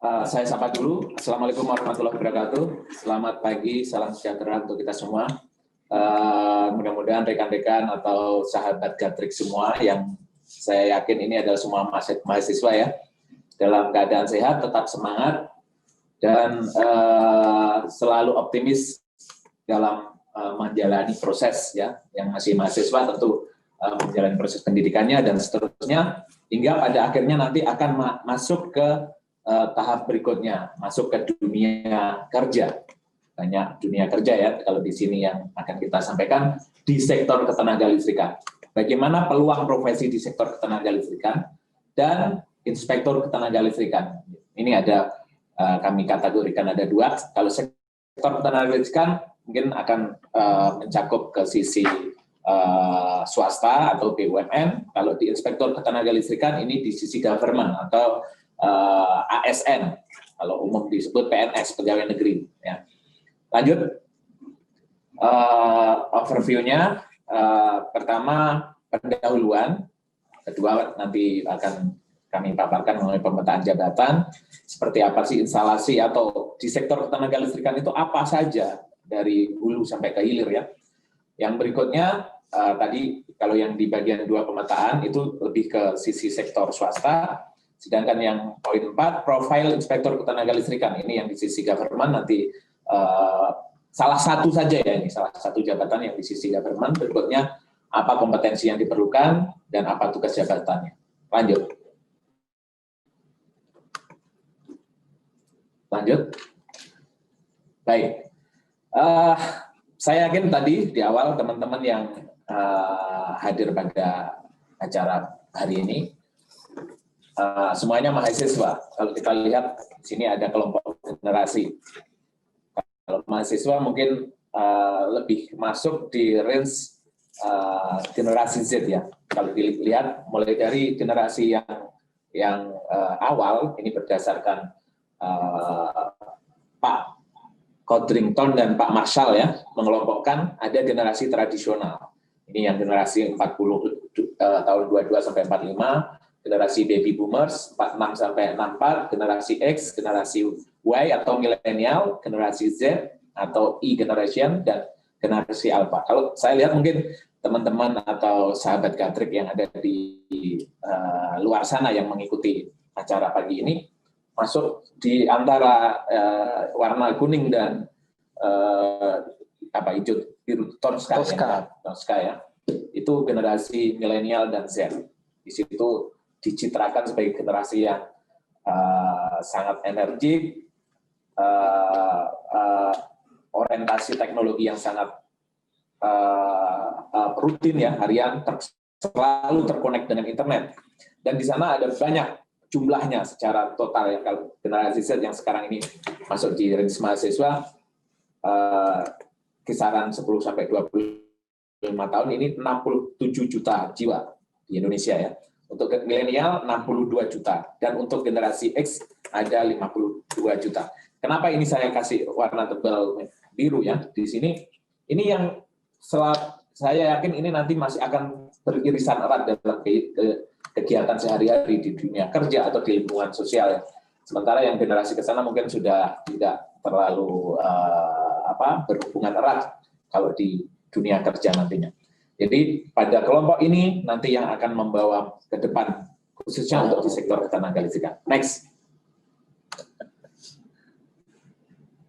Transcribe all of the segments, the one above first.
Saya sapa dulu. Assalamualaikum warahmatullahi wabarakatuh. Selamat pagi, salam sejahtera untuk kita semua. Mudah-mudahan rekan-rekan atau sahabat Gatrix semua yang saya yakin ini adalah semua mahasiswa ya, dalam keadaan sehat, tetap semangat, dan selalu optimis dalam menjalani proses ya, yang masih mahasiswa tentu menjalani proses pendidikannya dan seterusnya, hingga pada akhirnya nanti akan masuk ke tahap berikutnya, masuk ke dunia kerja. Banyak dunia kerja ya, kalau di sini yang akan kita sampaikan di sektor ketenagalistrikan. Bagaimana peluang profesi di sektor ketenagalistrikan dan inspektur ketenagalistrikan. Ini ada, kami kategorikan ada dua. Kalau sektor ketenagalistrikan mungkin akan mencakup ke sisi swasta atau BUMN. Kalau di inspektur ketenagalistrikan ini di sisi government atau ASN, kalau umum disebut PNS, pegawai negeri. Ya. Lanjut, overview-nya, pertama pendahuluan, kedua nanti akan kami paparkan mengenai pemetaan jabatan, seperti apa sih instalasi atau di sektor ketenagalistrikan itu apa saja, dari hulu sampai ke hilir ya. Yang berikutnya, tadi kalau yang di bagian 2 pemetaan itu lebih ke sisi sektor swasta. Sedangkan yang poin 4, profil inspektur ketenagalistrikan, ini yang di sisi government nanti salah satu saja ya, ini salah satu jabatan yang di sisi government. Berikutnya, apa kompetensi yang diperlukan dan apa tugas jabatannya. Lanjut. Baik. Saya yakin tadi di awal teman-teman yang hadir pada acara hari ini, semuanya mahasiswa. Kalau kita lihat di sini ada kelompok generasi. Kalau mahasiswa mungkin lebih masuk di range generasi Z ya. Kalau dilihat mulai dari generasi yang awal, ini berdasarkan Pak Codrington dan Pak Marshall ya, mengelompokkan ada generasi tradisional. Ini yang generasi 40 tahun 22 sampai 45. Generasi baby boomers 46 sampai 64, generasi X, generasi Y atau milenial, generasi Z atau E generation, dan generasi alpha. Kalau saya lihat mungkin teman-teman atau sahabat Gatrix yang ada di luar sana yang mengikuti acara pagi ini masuk di antara warna kuning dan hijau biru Tosca ya. Itu generasi milenial dan Z. Di situ dicitrakan sebagai generasi yang sangat energik, orientasi teknologi yang sangat rutin ya, harian, selalu terkonek dengan internet. Dan di sana ada banyak jumlahnya secara total ya. Kalau generasi Z yang sekarang ini masuk di range mahasiswa, kisaran 10 sampai 25 tahun ini 67 juta jiwa di Indonesia ya. Untuk milenial 62 juta, dan untuk generasi X ada 52 juta. Kenapa ini saya kasih warna tebal biru ya di sini? Ini yang saya yakin ini nanti masih akan beririsan erat dalam kegiatan sehari-hari di dunia kerja atau di lingkungan sosial ya. Sementara yang generasi ke sana mungkin sudah tidak terlalu berhubungan erat kalau di dunia kerja nantinya. Jadi pada kelompok ini nanti yang akan membawa ke depan, khususnya untuk di sektor ketenagalistrikan. Next.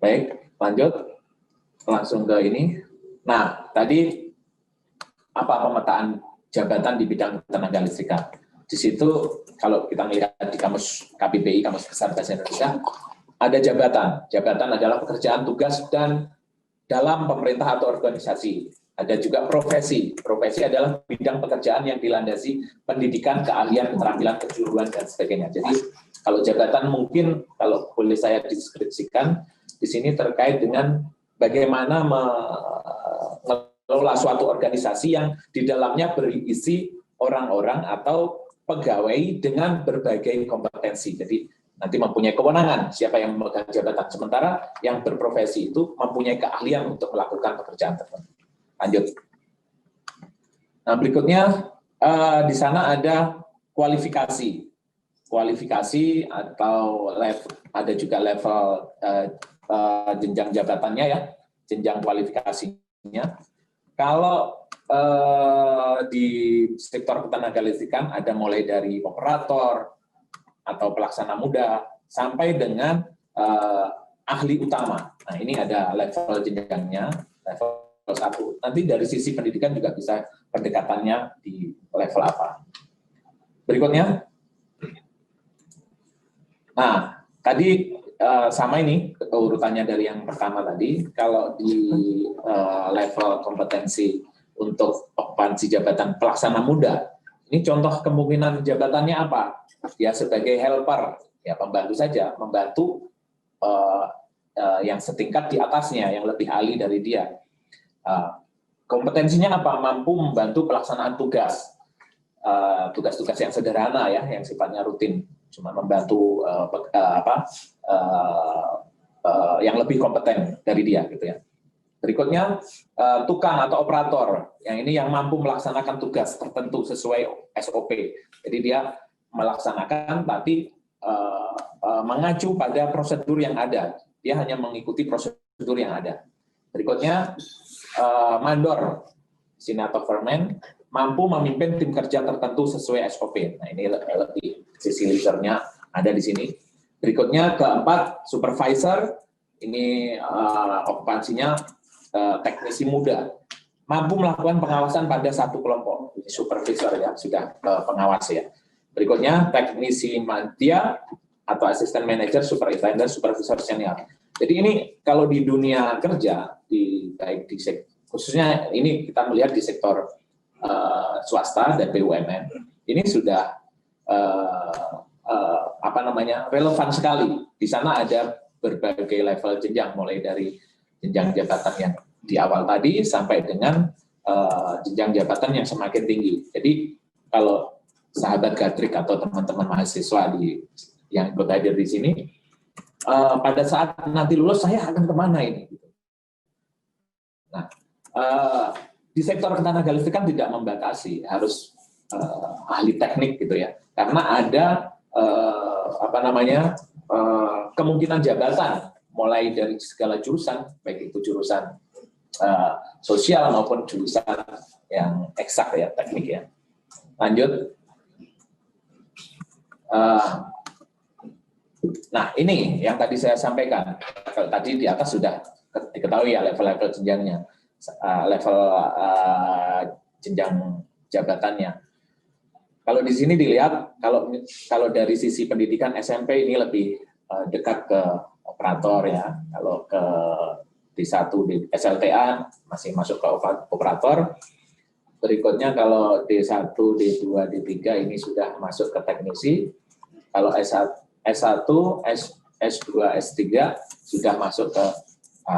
Baik, lanjut. Langsung ke ini. Nah, tadi apa pemetaan jabatan di bidang ketenagalistrikan? Di situ kalau kita melihat di kamus KBBI, Kamus Besar Bahasa Indonesia, ada jabatan. Jabatan adalah pekerjaan, tugas, dan dalam pemerintah atau organisasi. Ada juga profesi. Profesi adalah bidang pekerjaan yang dilandasi pendidikan, keahlian, keterampilan, kejuruan, dan sebagainya. Jadi kalau jabatan mungkin, kalau boleh saya deskripsikan, di sini terkait dengan bagaimana mengelola suatu organisasi yang di dalamnya berisi orang-orang atau pegawai dengan berbagai kompetensi. Jadi nanti mempunyai kewenangan siapa yang memegang jabatan. Sementara yang berprofesi itu mempunyai keahlian untuk melakukan pekerjaan tertentu. Lanjut. Nah, berikutnya di sana ada kualifikasi. kualifikasi atau level, ada juga level jenjang jabatannya ya, jenjang kualifikasinya. Kalau di sektor ketenagalistrikan ada mulai dari operator atau pelaksana muda sampai dengan ahli utama. Nah, ini ada level jenjangnya, level 1. Nanti dari sisi pendidikan juga bisa pendekatannya di level apa. Berikutnya. Nah, tadi sama ini urutannya dari yang pertama tadi. Kalau di level kompetensi untuk okupansi jabatan pelaksana muda, ini contoh kemungkinan jabatannya apa? Dia sebagai helper, ya pembantu saja, membantu yang setingkat di atasnya, yang lebih ahli dari dia. Kompetensinya apa? Mampu membantu pelaksanaan tugas, tugas-tugas yang sederhana ya, yang sifatnya rutin, cuma membantu yang lebih kompeten dari dia, gitu ya. Berikutnya tukang atau operator, yang ini yang mampu melaksanakan tugas tertentu sesuai SOP. Jadi dia melaksanakan, tapi mengacu pada prosedur yang ada. Dia hanya mengikuti prosedur yang ada. Berikutnya mandor, sinematografer, mampu memimpin tim kerja tertentu sesuai SOP. Nah, ini lebih sisi leadernya ada di sini. Berikutnya keempat, supervisor, ini okupansinya teknisi muda, mampu melakukan pengawasan pada satu kelompok. Ini supervisor ya, sudah pengawas ya. Berikutnya teknisi media atau asisten manajer, superintendent, supervisor senior. Jadi ini kalau di dunia kerja, baik di khususnya ini kita melihat di sektor swasta dan BUMN, ini sudah relevan sekali. Di sana ada berbagai level jenjang, mulai dari jenjang jabatan yang di awal tadi sampai dengan jenjang jabatan yang semakin tinggi. Jadi kalau sahabat Gatrik atau teman-teman mahasiswa yang ikut hadir di sini, pada saat nanti lulus saya akan kemana ini? Nah, di sektor ketenagalistrikan tidak membatasi harus ahli teknik gitu ya, karena ada kemungkinan jabatan mulai dari segala jurusan, baik itu jurusan sosial maupun jurusan yang eksak ya, teknik ya. Lanjut. Nah, ini yang tadi saya sampaikan. Tadi di atas sudah diketahui ya level-level jenjangnya, level jenjang jabatannya. Kalau di sini dilihat, kalau dari sisi pendidikan SMP ini lebih dekat ke operator ya. Kalau ke D1 di SLTA masih masuk ke operator. Berikutnya kalau D1, D2, D3 ini sudah masuk ke teknisi. Kalau S1, S2, S3 sudah masuk ke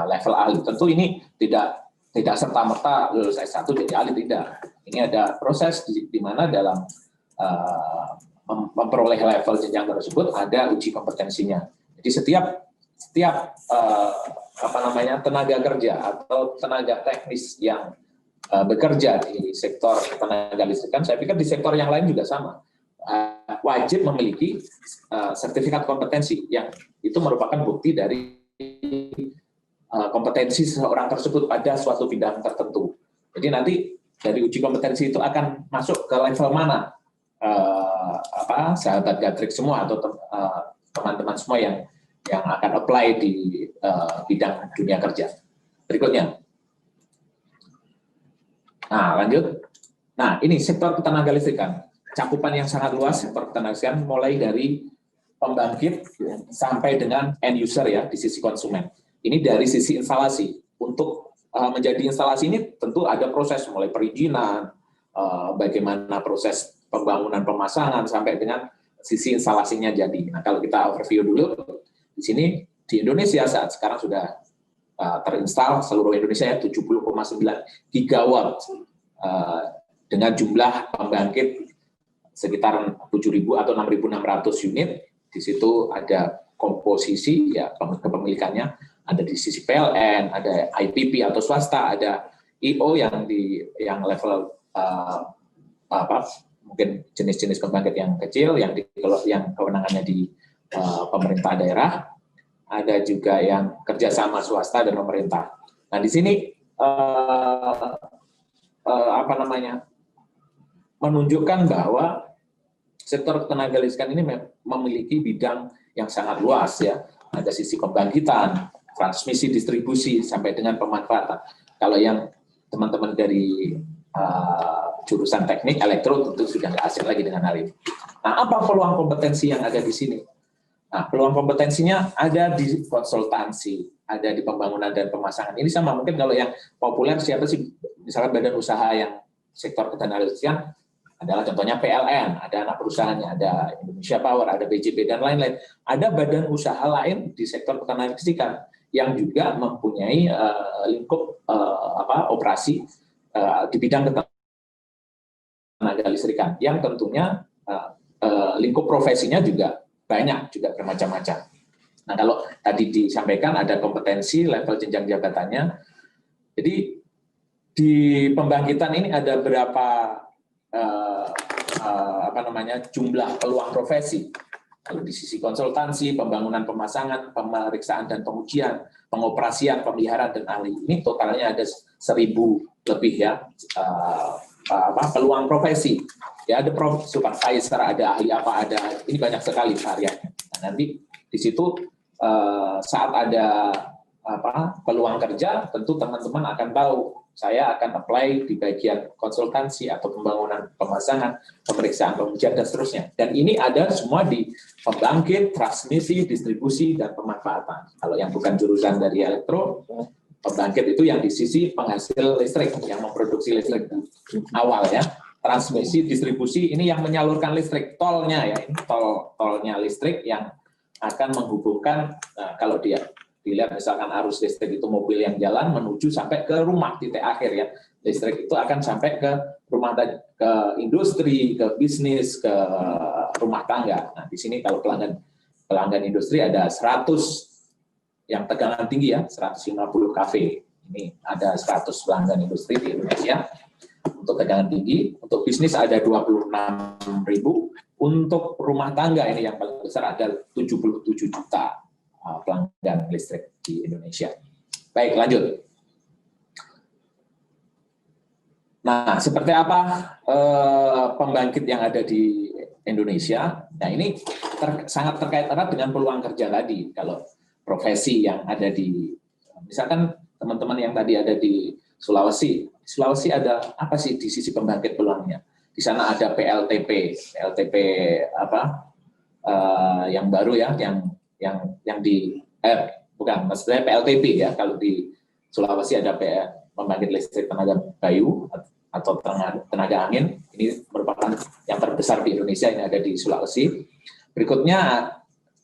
level ahli. Tentu ini tidak serta-merta lulus S1 jadi ahli, tidak. Ini ada proses di mana dalam memperoleh level jenjang tersebut ada uji kompetensinya. Jadi setiap tenaga kerja atau tenaga teknis yang bekerja di sektor ketenagalistrikan, saya pikir di sektor yang lain juga sama, wajib memiliki sertifikat kompetensi yang itu merupakan bukti dari kompetensi seseorang tersebut pada suatu bidang tertentu. Jadi nanti dari uji kompetensi itu akan masuk ke level mana, sahabat Gatrik semua atau teman-teman semua yang akan apply di bidang dunia kerja. Berikutnya. Nah, lanjut. Nah, ini sektor ketenagalistrikan. Cakupan yang sangat luas sektor ketenagalistrikan, mulai dari pembangkit sampai dengan end user ya, di sisi konsumen. Ini dari sisi instalasi. Untuk menjadi instalasi ini tentu ada proses mulai perizinan, bagaimana proses pembangunan pemasangan sampai dengan sisi instalasinya jadi. Nah, kalau kita overview dulu, di sini di Indonesia saat sekarang sudah terinstall seluruh Indonesia ya 70,9 gigawatt dengan jumlah pembangkit sekitar 7.000 atau 6.600 unit. Di situ ada komposisi ya kepemilikannya, ada di sisi PLN, ada IPP atau swasta, ada IO yang level mungkin jenis-jenis pembangkit yang kecil yang kewenangannya di pemerintah daerah, ada juga yang kerjasama swasta dan pemerintah. Nah di sini menunjukkan bahwa sektor tenaga listrik ini memiliki bidang yang sangat luas ya. Ada sisi pembangkitan, transmisi, distribusi sampai dengan pemanfaatan. Kalau yang teman-teman dari jurusan teknik elektro tentu sudah nggak asing lagi dengan hal ini. Nah, apa peluang kompetensi yang ada di sini? Nah, peluang kompetensinya ada di konsultansi, ada di pembangunan dan pemasangan. Ini sama mungkin kalau yang populer siapa sih? Misalkan badan usaha yang sektor ketenagalistrikan adalah contohnya PLN, ada anak perusahaannya, ada Indonesia Power, ada BJP dan lain-lain. Ada badan usaha lain di sektor ketenagalistrikan yang juga mempunyai lingkup operasi di bidang ketenagalistrikan yang tentunya lingkup profesinya juga banyak, juga bermacam-macam. Nah, kalau tadi disampaikan ada kompetensi level jenjang jabatannya. Jadi di pembangkitan ini ada berapa jumlah peluang profesi. Kalau di sisi konsultansi, pembangunan pemasangan, pemeriksaan dan pengujian, pengoperasian, pemeliharaan dan ahli, ini totalnya ada 1.000 lebih ya peluang profesi. Ya ada supervisor, ada ahli apa, ada ini banyak sekali variannya. Nah, nanti di situ saat ada peluang kerja, tentu teman-teman akan tahu saya akan apply di bagian konsultansi atau pembangunan pemasangan, pemeriksaan, pengujian dan seterusnya. Dan ini ada semua di pembangkit, transmisi, distribusi dan pemanfaatan. Kalau yang bukan jurusan dari elektro, pembangkit itu yang di sisi penghasil listrik, yang memproduksi listrik awal ya. Transmisi, distribusi ini yang menyalurkan listrik, tolnya ya, ini tolnya listrik yang akan menghubungkan kalau dia dilihat misalkan arus listrik itu mobil yang jalan menuju sampai ke rumah titik akhir ya, listrik itu akan sampai ke rumah, ke industri, ke bisnis, ke rumah tangga. Nah di sini kalau pelanggan industri ada 100 yang tegangan tinggi ya, 150 kV. Ini ada 100 pelanggan industri di Indonesia untuk tegangan tinggi, untuk bisnis ada 26.000, untuk rumah tangga ini yang paling besar ada 77 juta pelanggan listrik di Indonesia. Baik, lanjut. Nah, seperti apa pembangkit yang ada di Indonesia? Nah, ini sangat terkait erat dengan peluang kerja tadi. Kalau profesi yang ada di, misalkan teman-teman yang tadi ada di Sulawesi ada apa sih di sisi pembangkit peluangnya? Di sana ada PLTP yang baru ya, yang di bukan maksudnya PLTP ya, kalau di Sulawesi ada pembangkit listrik tenaga bayu atau tenaga angin, ini merupakan yang terbesar di Indonesia, ini ada di Sulawesi. Berikutnya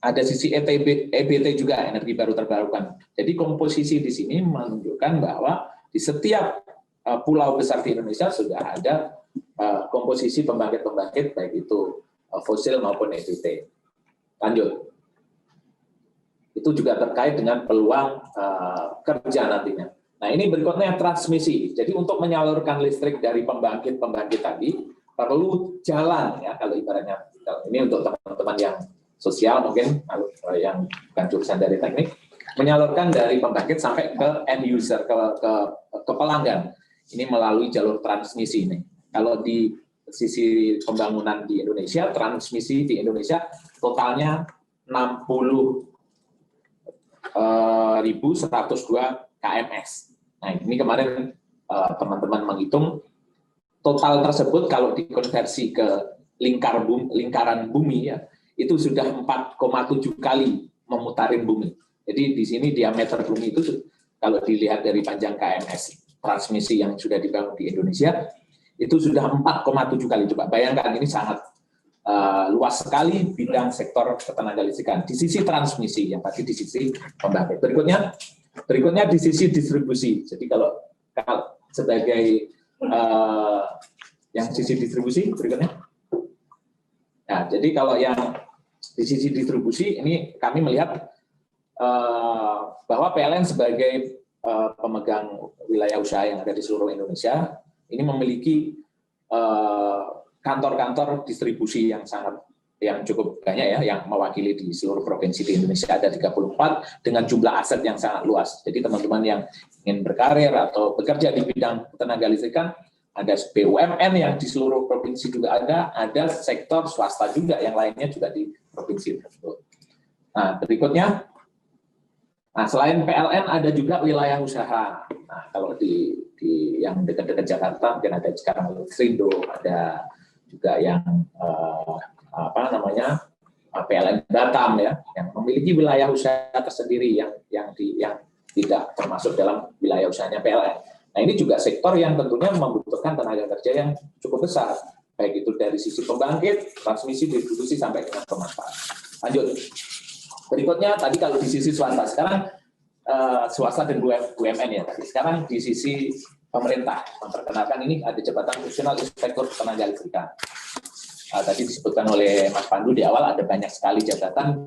ada sisi EBT juga, energi baru terbarukan. Jadi komposisi di sini menunjukkan bahwa di setiap pulau besar di Indonesia sudah ada komposisi pembangkit-pembangkit baik itu fosil maupun EBT. Lanjut. Itu juga terkait dengan peluang kerja nantinya. Nah ini berikutnya transmisi. Jadi untuk menyalurkan listrik dari pembangkit tadi perlu jalan ya, kalau ibaratnya ini untuk teman-teman yang sosial mungkin yang bukan jurusan dari teknik, menyalurkan dari pembangkit sampai ke end user, ke pelanggan. Ini melalui jalur transmisi ini. Kalau di sisi pembangunan di Indonesia, transmisi di Indonesia totalnya 60.102 kms. Nah ini kemarin teman-teman menghitung total tersebut kalau dikonversi ke lingkaran bumi ya, itu sudah 4,7 kali memutarin bumi. Jadi di sini diameter bumi itu kalau dilihat dari panjang kms transmisi yang sudah dibangun di Indonesia itu sudah 4,7 kali. Coba bayangkan, ini sangat luas sekali bidang sektor ketenagalistrikan di sisi transmisi, yang tadi di sisi pembangkit. Berikutnya di sisi distribusi. Jadi kalau sebagai yang sisi distribusi berikutnya. Nah, jadi kalau yang di sisi distribusi ini kami melihat bahwa PLN sebagai pemegang wilayah usaha yang ada di seluruh Indonesia ini memiliki kantor-kantor distribusi yang cukup banyak ya, yang mewakili di seluruh provinsi di Indonesia ada 34 dengan jumlah aset yang sangat luas. Jadi teman-teman yang ingin berkarir atau bekerja di bidang tenaga listrikan, ada BUMN yang di seluruh provinsi juga ada sektor swasta juga yang lainnya juga di provinsi tersebut. Nah, berikutnya, selain PLN ada juga wilayah usaha. Nah, kalau di yang dekat-dekat Jakarta mungkin ada sekarang Listrindo, ada juga yang PLN Batam ya, yang memiliki wilayah usaha tersendiri yang tidak termasuk dalam wilayah usahanya PLN. Nah, ini juga sektor yang tentunya membutuhkan tenaga kerja yang cukup besar, baik itu dari sisi pembangkit, transmisi, distribusi sampai dengan pemanfaatan. Lanjut. Berikutnya tadi kalau di sisi swasta, sekarang swasta dan BUMN ya tadi. Sekarang di sisi pemerintah memperkenalkan ini ada jabatan fungsional inspektur tenaga listrikan. Tadi disebutkan oleh Mas Pandu di awal ada banyak sekali jabatan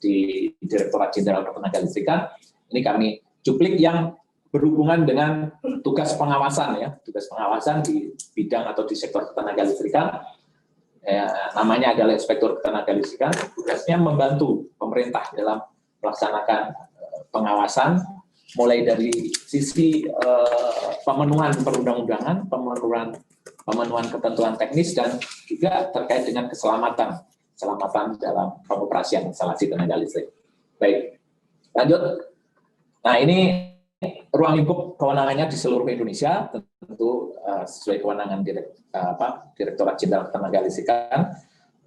di Direktorat Jenderal Ketenaga Listrikan. Ini kami cuplik yang berhubungan dengan tugas pengawasan ya, tugas pengawasan di bidang atau di sektor ketenaga listrikan. Namanya adalah Inspektur Ketenaga Listrikan. Tugasnya membantu pemerintah dalam melaksanakan pengawasan, mulai dari sisi pemenuhan perundang-undangan, pemenuhan ketentuan teknis, dan juga terkait dengan keselamatan dalam pengoperasian instalasi tenaga listrik. Baik, lanjut. Nah, ini ruang lingkup kewenangannya di seluruh Indonesia, tentu sesuai kewenangan Direktorat Jenderal Ketenaga Listrikan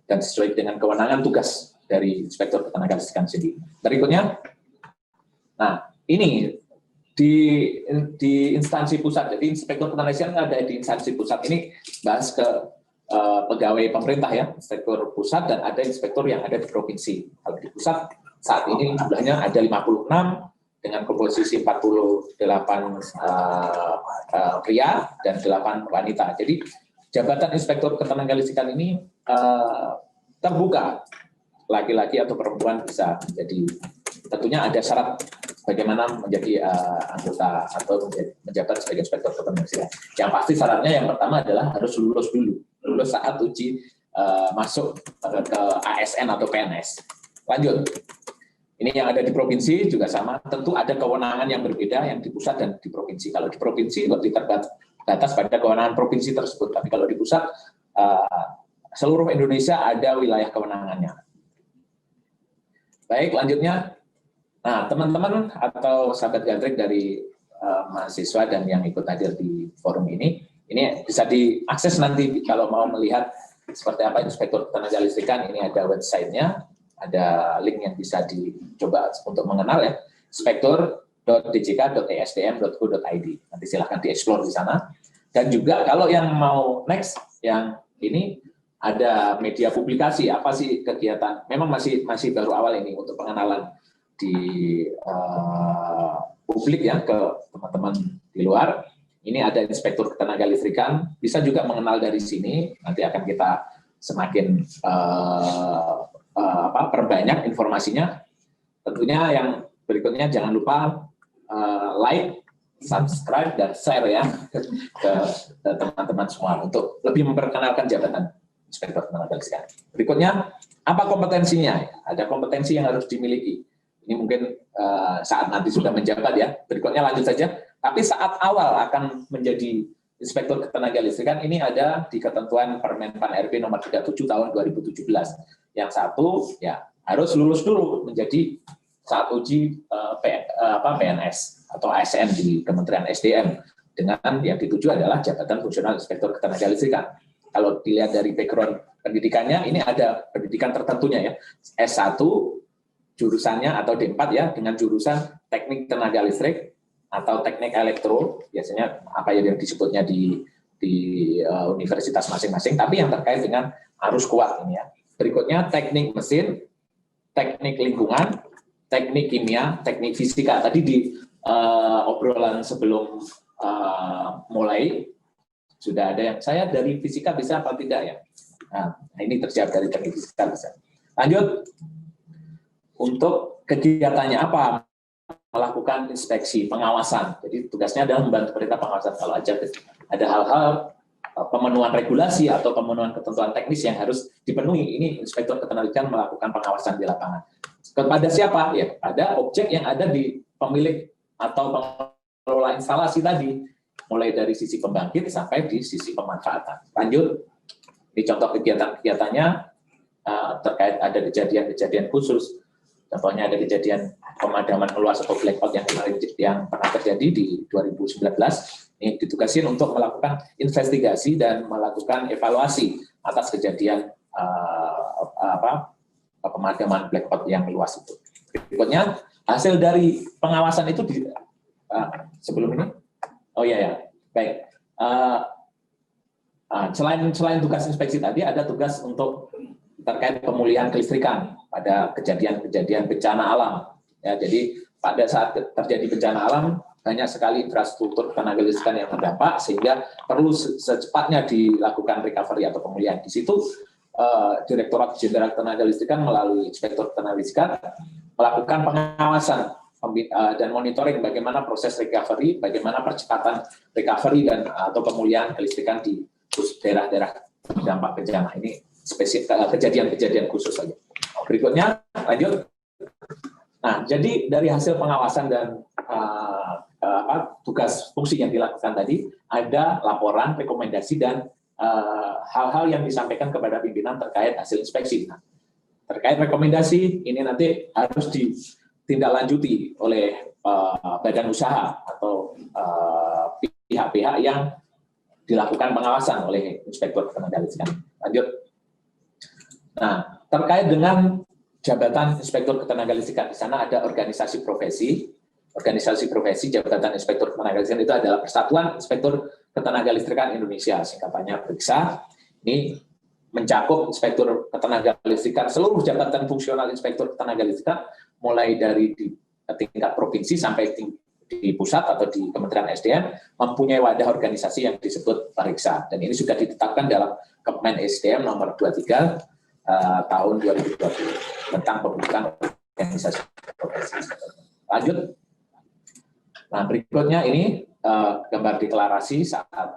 dan sesuai dengan kewenangan tugas dari Inspektur Ketenaga Listrikan sendiri. Berikutnya, nah ini di instansi pusat, jadi Inspektur Ketenaga Listrikan ada di instansi pusat. Ini bahas ke pegawai pemerintah ya, inspektur pusat, dan ada inspektur yang ada di provinsi. Kalau di pusat saat ini jumlahnya ada 56 dengan komposisi 48 pria dan 8 wanita. Jadi jabatan Inspektur Ketenaga Listrikan ini terbuka, laki-laki atau perempuan bisa. Jadi tentunya ada syarat bagaimana menjadi anggota atau menjabat sebagai Inspektur Ketenaga Listrikan. Yang pasti syaratnya yang pertama adalah harus lulus saat uji masuk ke ASN atau PNS. Lanjut. Ini yang ada di provinsi juga sama, tentu ada kewenangan yang berbeda yang di pusat dan di provinsi. Kalau di provinsi lebih terbatas pada kewenangan provinsi tersebut, tapi kalau di pusat seluruh Indonesia ada wilayah kewenangannya. Baik, lanjutnya. Nah, teman-teman atau sahabat Gatrek dari mahasiswa dan yang ikut hadir di forum ini bisa diakses nanti kalau mau melihat seperti apa Inspektur Ketenaga Listrikan. Ini ada websitenya, ada link yang bisa dicoba untuk mengenal ya, inspektur.djk.esdm.go.id. Nanti silahkan dieksplor di sana. Dan juga kalau yang mau next, yang ini ada media publikasi, apa sih kegiatan, memang masih baru awal ini untuk pengenalan di publik ya ke teman-teman di luar. Ini ada Inspektur Ketenaga Listrikan, bisa juga mengenal dari sini, nanti akan kita semakin perbanyak informasinya. Tentunya yang berikutnya jangan lupa like, subscribe, dan share ya ke teman-teman semua untuk lebih memperkenalkan jabatan Inspektur Ketenaga Listrikan. Berikutnya, apa kompetensinya? Ada kompetensi yang harus dimiliki. Ini mungkin saat nanti sudah menjabat ya. Berikutnya lanjut saja. Tapi saat awal akan menjadi Inspektur Ketenaga Listrikan, ini ada di ketentuan Permen-Pan RB nomor 37 tahun 2017. Yang satu ya harus lulus dulu menjadi saat uji PNS atau ASN di Kementerian SDM, dengan yang dituju adalah jabatan fungsional Inspektur Ketenaga Listrikan. Kalau dilihat dari background pendidikannya, ini ada pendidikan tertentunya ya, S1 jurusannya atau D4 ya, dengan jurusan Teknik Tenaga Listrik atau Teknik Elektro, biasanya apa yang disebutnya di universitas masing-masing, tapi yang terkait dengan arus kuat ini ya. Berikutnya Teknik Mesin, Teknik Lingkungan, Teknik Kimia, Teknik Fisika. Tadi di obrolan sebelum mulai sudah ada yang saya dari fisika bisa apa tidak ya. Nah, ini terjawab dari teknik fisika bisa. Lanjut, untuk kegiatannya apa? Melakukan inspeksi, pengawasan. Jadi tugasnya adalah membantu perintah pengawasan. Kalau ada hal-hal pemenuhan regulasi atau pemenuhan ketentuan teknis yang harus dipenuhi. Ini inspektur ketenagalistrikan melakukan pengawasan di lapangan. Kepada siapa? Ya, pada objek yang ada di pemilik atau pengelola instalasi tadi, mulai dari sisi pembangkit sampai di sisi pemanfaatan. Lanjut, di contoh kegiatan-kegiatannya terkait ada kejadian-kejadian khusus. Contohnya ada kejadian pemadaman meluas atau blackout yang pernah terjadi di 2019. Ini ditugasin untuk melakukan investigasi dan melakukan evaluasi atas kejadian pemadaman blackout yang luas itu. Berikutnya, hasil dari pengawasan itu sebelum ini. Oh iya ya, baik. Selain tugas inspeksi tadi, ada tugas untuk terkait pemulihan kelistrikan pada kejadian-kejadian bencana alam. Ya, jadi pada saat terjadi bencana alam, banyak sekali infrastruktur tenaga listrikan yang terdampak, sehingga perlu secepatnya dilakukan recovery atau pemulihan. Di situ, Direktorat Jenderal Tenaga Listrikan melalui Inspektur Tenaga Listrikan melakukan pengawasan dan monitoring bagaimana proses recovery, bagaimana percepatan recovery dan atau pemulihan kelistrikan di daerah-daerah terdampak bencana. Ini spesifik kejadian-kejadian khusus saja. Berikutnya, lanjut. Nah, jadi dari hasil pengawasan dan tugas fungsi yang dilakukan tadi, ada laporan, rekomendasi, dan hal-hal yang disampaikan kepada pimpinan terkait hasil inspeksi. Nah, terkait rekomendasi, ini nanti harus ditindaklanjuti oleh badan usaha atau pihak-pihak yang dilakukan pengawasan oleh Inspektur Ketenagalistrikan. Lanjut. Nah, terkait dengan jabatan Inspektur Ketenagalistrikan, di sana ada organisasi profesi. Organisasi profesi Jabatan Inspektur Ketenagalistrikan itu adalah Persatuan Inspektur Ketenagalistrikan Indonesia, singkatannya PERIKSA. Ini mencakup Inspektur Ketenagalistrikan, seluruh jabatan fungsional Inspektur Ketenagalistrikan, mulai dari di tingkat provinsi sampai di pusat atau di Kementerian SDM, mempunyai wadah organisasi yang disebut PERIKSA. Dan ini sudah ditetapkan dalam Kemen SDM nomor 23 tahun 2020 tentang pembentukan organisasi profesi. Lanjut. Nah, berikutnya ini gambar deklarasi saat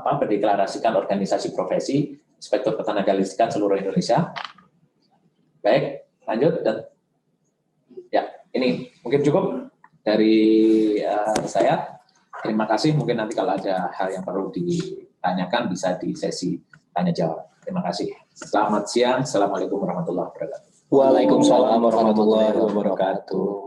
berdeklarasikan organisasi profesi Inspektur Ketenagalistrikan seluruh Indonesia. Baik, lanjut. Dan ya, ini mungkin cukup dari saya. Terima kasih. Mungkin nanti kalau ada hal yang perlu ditanyakan bisa di sesi tanya jawab. Terima kasih. Selamat siang. Assalamualaikum warahmatullahi wabarakatuh. Waalaikumsalam warahmatullahi wabarakatuh.